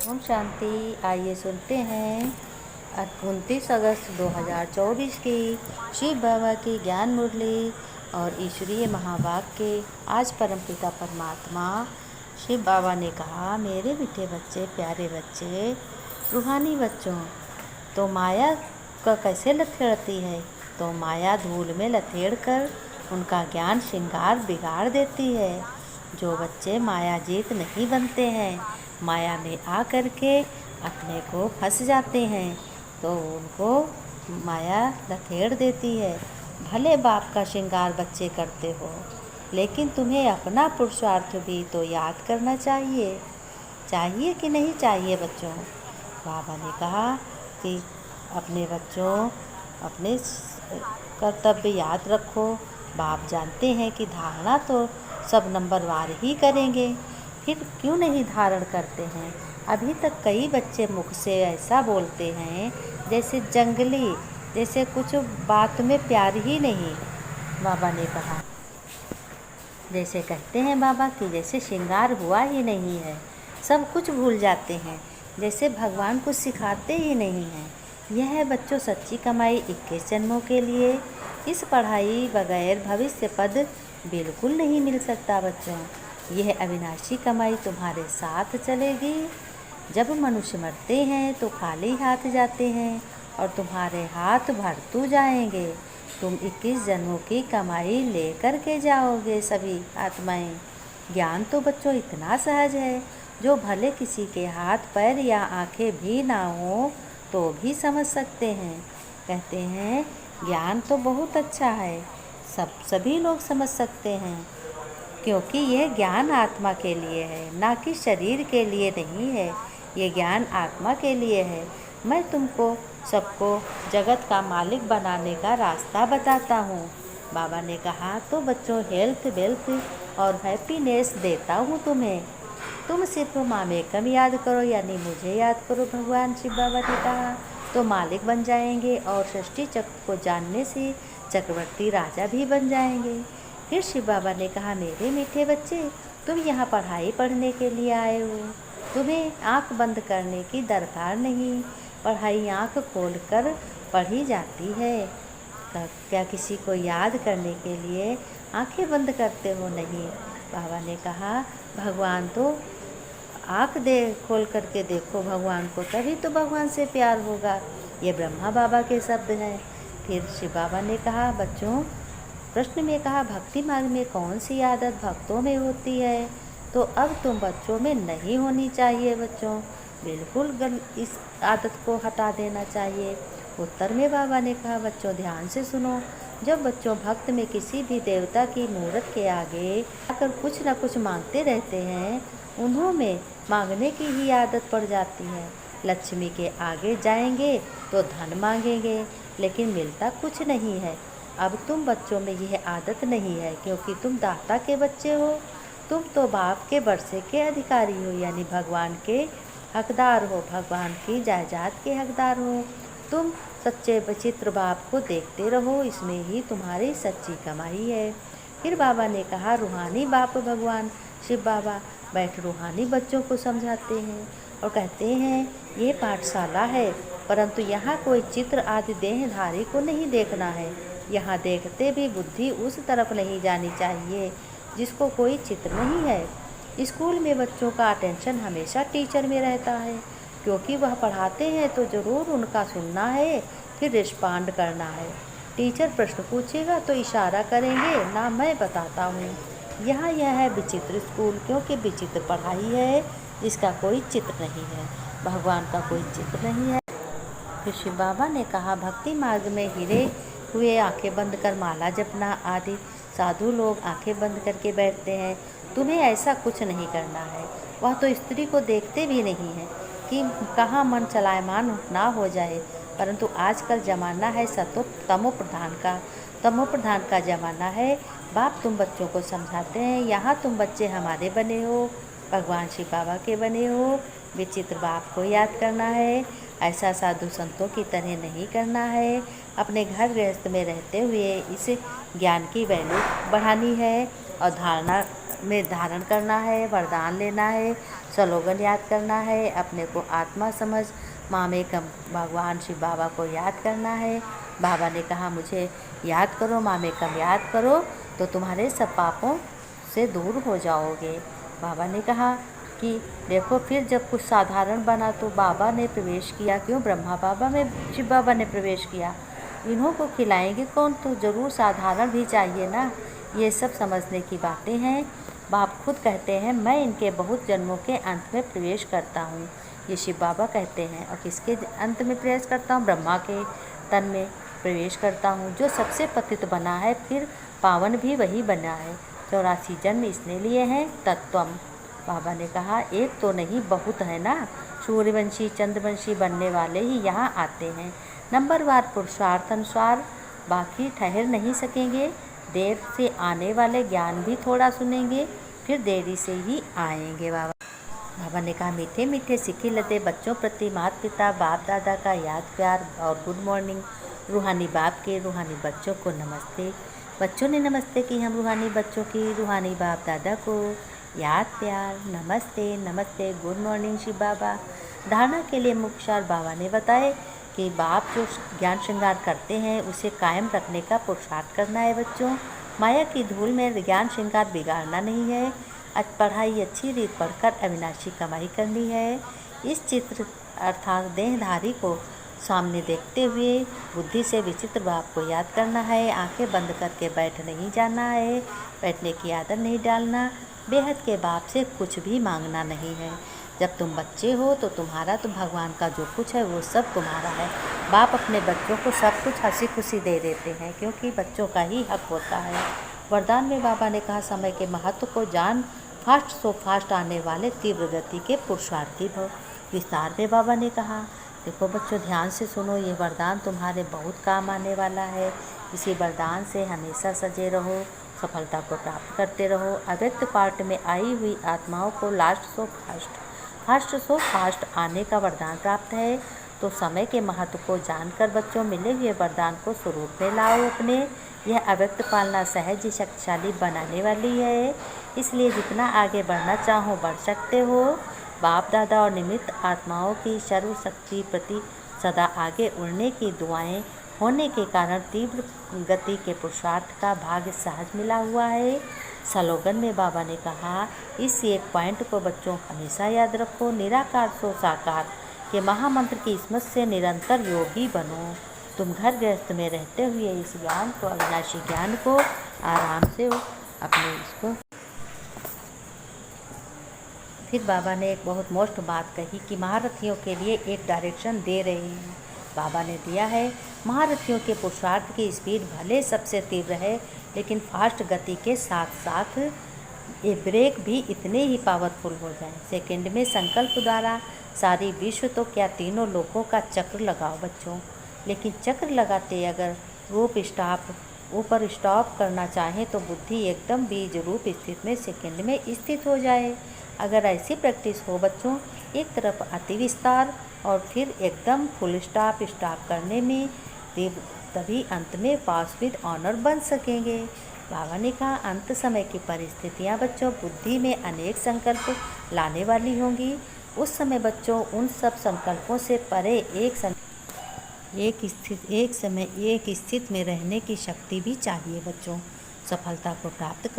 ओम शांति। आइए सुनते हैं 29 अगस्त 2024 की शिव बाबा की ज्ञान मुरली और ईश्वरीय महावाक्य। आज परमपिता परमात्मा शिव बाबा ने कहा, मेरे मीठे बच्चे, प्यारे बच्चे, रूहानी बच्चों, तो माया का कैसे लथेड़ती है? तो माया धूल में लथेड़ कर उनका ज्ञान श्रृंगार बिगाड़ देती है। जो बच्चे माया जीत नहीं बनते हैं, माया में आ कर के अपने को फंस जाते हैं, तो उनको माया लथेड़ देती है। भले बाप का श्रृंगार बच्चे करते हो, लेकिन तुम्हें अपना पुरुषार्थ भी तो याद करना चाहिए। चाहिए कि नहीं चाहिए बच्चों? बाबा ने कहा कि अपने बच्चों, अपने कर्तव्य याद रखो। बाप जानते हैं कि धारणा तो सब नंबरवार ही करेंगे, फिर क्यों नहीं धारण करते हैं? अभी तक कई बच्चे मुख से ऐसा बोलते हैं जैसे जंगली, जैसे कुछ बात में प्यार ही नहीं। बाबा ने कहा, जैसे कहते हैं बाबा कि जैसे श्रृंगार हुआ ही नहीं है, सब कुछ भूल जाते हैं, जैसे भगवान कुछ सिखाते ही नहीं हैं। यह है बच्चों सच्ची कमाई 21 जन्मों के लिए। इस पढ़ाई बगैर भविष्य पद बिल्कुल नहीं मिल सकता बच्चों। यह अविनाशी कमाई तुम्हारे साथ चलेगी। जब मनुष्य मरते हैं तो खाली हाथ जाते हैं और तुम्हारे हाथ भरतू जाएंगे। तुम 21 जन्मों की कमाई लेकर के जाओगे सभी आत्माएं। ज्ञान तो बच्चों इतना सहज है, जो भले किसी के हाथ पैर या आंखें भी ना हो तो भी समझ सकते हैं। कहते हैं ज्ञान तो बहुत अच्छा है, सभी लोग समझ सकते हैं, क्योंकि यह ज्ञान आत्मा के लिए है, ना कि शरीर के लिए नहीं है। ये ज्ञान आत्मा के लिए है। मैं तुमको सबको जगत का मालिक बनाने का रास्ता बताता हूँ। बाबा ने कहा, तो बच्चों हेल्थ, वेल्थ और हैप्पीनेस देता हूँ तुम्हें। तुम सिर्फ मामेकम याद करो, यानी मुझे याद करो। भगवान शिव बाबा ने कहा तो मालिक बन जाएंगे और सृष्टि चक्र को जानने से चक्रवर्ती राजा भी बन जाएंगे। फिर शिव बाबा ने कहा, मेरे मीठे बच्चे, तुम यहाँ पढ़ाई पढ़ने के लिए आए हो। तुम्हें आँख बंद करने की दरकार नहीं। पढ़ाई आँख खोल कर पढ़ी जाती है। क्या किसी को याद करने के लिए आँखें बंद करते हो? नहीं। बाबा ने कहा, भगवान तो आँख खोल करके देखो भगवान को, तभी तो भगवान से प्यार होगा। ये ब्रह्मा बाबा के शब्द हैं। फिर शिव बाबा ने कहा, बच्चों, प्रश्न में कहा भक्ति मार्ग में कौन सी आदत भक्तों में होती है? तो अब तुम बच्चों में नहीं होनी चाहिए बच्चों, बिल्कुल इस आदत को हटा देना चाहिए। उत्तर में बाबा ने कहा, बच्चों ध्यान से सुनो। जब बच्चों भक्त में किसी भी देवता की मूर्त के आगे आकर कुछ न कुछ मांगते रहते हैं, उन्हों में मांगने की ही आदत पड़ जाती है। लक्ष्मी के आगे जाएंगे तो धन मांगेंगे, लेकिन मिलता कुछ नहीं है। अब तुम बच्चों में यह आदत नहीं है, क्योंकि तुम दाता के बच्चे हो। तुम तो बाप के वर्षे के अधिकारी हो, यानी भगवान के हकदार हो, भगवान की जायदाद के हकदार हो। तुम सच्चे विचित्र बाप को देखते रहो, इसमें ही तुम्हारी सच्ची कमाई है। फिर बाबा ने कहा, रूहानी बाप भगवान शिव बाबा बैठ रूहानी बच्चों को समझाते हैं और कहते हैं, ये पाठशाला है, परंतु यहाँ कोई चित्र आदि देहधारी को नहीं देखना है। यहाँ देखते भी बुद्धि उस तरफ नहीं जानी चाहिए जिसको कोई चित्र नहीं है। स्कूल में बच्चों का अटेंशन हमेशा टीचर में रहता है, क्योंकि वह पढ़ाते हैं तो ज़रूर उनका सुनना है, फिर रिस्पॉन्ड करना है। टीचर प्रश्न पूछेगा तो इशारा करेंगे, ना मैं बताता हूँ। यहाँ यह है विचित्र स्कूल, क्योंकि विचित्र पढ़ाई है जिसका कोई चित्र नहीं है, भगवान का कोई चित्र नहीं है। फिर शिव बाबा ने कहा, भक्ति मार्ग में हिरे हुए आंखें बंद कर माला जपना आदि साधु लोग आंखें बंद करके बैठते हैं। तुम्हें ऐसा कुछ नहीं करना है। वह तो स्त्री को देखते भी नहीं है कि कहाँ मन चलायमान ना हो जाए। परंतु आजकल ज़माना है तमो प्रधान का ज़माना है। बाप तुम बच्चों को समझाते हैं, यहाँ तुम बच्चे हमारे बने हो, भगवान शिव बाबा के बने हो। विचित्र बाप को याद करना है, ऐसा साधु संतों की तरह नहीं करना है। अपने घर गृहस्थ में रहते हुए इस ज्ञान की वैल्यू बढ़ानी है और धारण करना है, वरदान लेना है। स्लोगन याद करना है, अपने को आत्मा समझ मामेकम भगवान शिव बाबा को याद करना है। बाबा ने कहा मुझे याद करो, मामेकम याद करो तो तुम्हारे सब पापों से दूर हो जाओगे। बाबा ने कहा कि देखो फिर जब कुछ साधारण बना तो बाबा ने प्रवेश किया, क्यों ब्रह्मा बाबा में शिव बाबा ने प्रवेश किया, इन्हों को खिलाएंगे कौन, तो ज़रूर साधारण भी चाहिए ना। ये सब समझने की बातें हैं। बाप खुद कहते हैं मैं इनके बहुत जन्मों के अंत में प्रवेश करता हूँ, ये शिव बाबा कहते हैं। और किसके अंत में प्रवेश करता हूँ, ब्रह्मा के तन में प्रवेश करता हूँ, जो सबसे पतित बना है फिर पावन भी वही बना है। 84 जन्म इसने लिए हैं तत्वम। बाबा ने कहा एक तो नहीं बहुत है ना, सूर्यवंशी चंद्रवंशी बनने वाले ही यहाँ आते हैं। नंबरवार पुरुषार्थ अनुसार बाकी ठहर नहीं सकेंगे। देर से आने वाले ज्ञान भी थोड़ा सुनेंगे, फिर देरी से ही आएंगे। बाबा ने कहा मीठे मीठे सिक्के लते बच्चों प्रति माता पिता बाप दादा का याद प्यार और गुड मॉर्निंग। रूहानी बाप के रूहानी बच्चों को नमस्ते। बच्चों ने नमस्ते की, हम रूहानी बच्चों की रूहानी बाप दादा को याद प्यार नमस्ते नमस्ते गुड मॉर्निंग शिव बाबा। धारणा के लिए मुख्य बाबा ने बताए कि बाप जो ज्ञान श्रृंगार करते हैं उसे कायम रखने का पुरुषार्थ करना है। बच्चों माया की धूल में ज्ञान श्रृंगार बिगाड़ना नहीं है। पढ़ाई अच्छी रीत पढ़कर अविनाशी कमाई करनी है। इस चित्र अर्थात देहधारी को सामने देखते हुए बुद्धि से विचित्र बाप को याद करना है। आंखें बंद करके बैठ नहीं जाना है, बैठने की आदत नहीं डालना। बेहद के बाप से कुछ भी मांगना नहीं है। जब तुम बच्चे हो तो तुम्हारा तो भगवान का जो कुछ है वो सब तुम्हारा है। बाप अपने बच्चों को सब कुछ हंसी खुशी दे देते हैं, क्योंकि बच्चों का ही हक होता है। वरदान में बाबा ने कहा समय के महत्व को जान, फास्ट सो फास्ट आने वाले तीव्र गति के पुरुषार्थी भव। विस्तार में बाबा ने कहा देखो बच्चों ध्यान से सुनो, ये वरदान तुम्हारे बहुत काम आने वाला है। इसी वरदान से हमेशा सजे रहो, सफलता को प्राप्त करते रहो। अव्यक्त पार्ट में आई हुई आत्माओं को फास्ट सो फास्ट आने का वरदान प्राप्त है। तो समय के महत्व को जानकर बच्चों मिले हुए वरदान को स्वरूप में लाओ अपने। यह अव्यक्त पालना सहज शक्तिशाली बनाने वाली है, इसलिए जितना आगे बढ़ना चाहो बढ़ सकते हो। बाप दादा और निमित्त आत्माओं की सर्वशक्ति प्रति सदा आगे उड़ने की दुआएं होने के कारण तीव्र गति के पुरुषार्थ का भाग्य सहज मिला हुआ है। स्लोगन में बाबा ने कहा इस एक पॉइंट को बच्चों हमेशा याद रखो, निराकार सो साकार के महामंत्र की स्मृत से निरंतर योगी बनो। तुम घर गृहस्थ में रहते हुए इस ज्ञान को, अविनाशी ज्ञान को आराम से अपने इसको। फिर बाबा ने एक बहुत मोस्ट बात कही कि महारथियों के लिए एक डायरेक्शन दे रहे हैं। बाबा ने दिया है महारथियों के पुरुषार्थ की स्पीड भले सबसे तीव्र है, लेकिन फास्ट गति के साथ साथ ये ब्रेक भी इतने ही पावरफुल हो जाए। सेकंड में संकल्प द्वारा सारी विश्व तो क्या तीनों लोकों का चक्र लगाओ बच्चों, लेकिन चक्र लगाते अगर ऊपर स्टॉप करना चाहें तो बुद्धि एकदम बीज रूप स्थित में सेकंड में स्थित हो जाए। अगर ऐसी प्रैक्टिस हो बच्चों, एक तरफ अति विस्तार और फिर एकदम फुल स्टॉप करने में, तभी अंत में पास विद ऑनर बन सकेंगे। बाबा ने कहा अंत समय की परिस्थितियां बच्चों बुद्धि में अनेक संकल्प लाने वाली होंगी। उस समय बच्चों उन सब संकल्पों से परे एक समय एक स्थित में रहने की शक्ति भी चाहिए बच्चों। सफलता को प्राप्त कर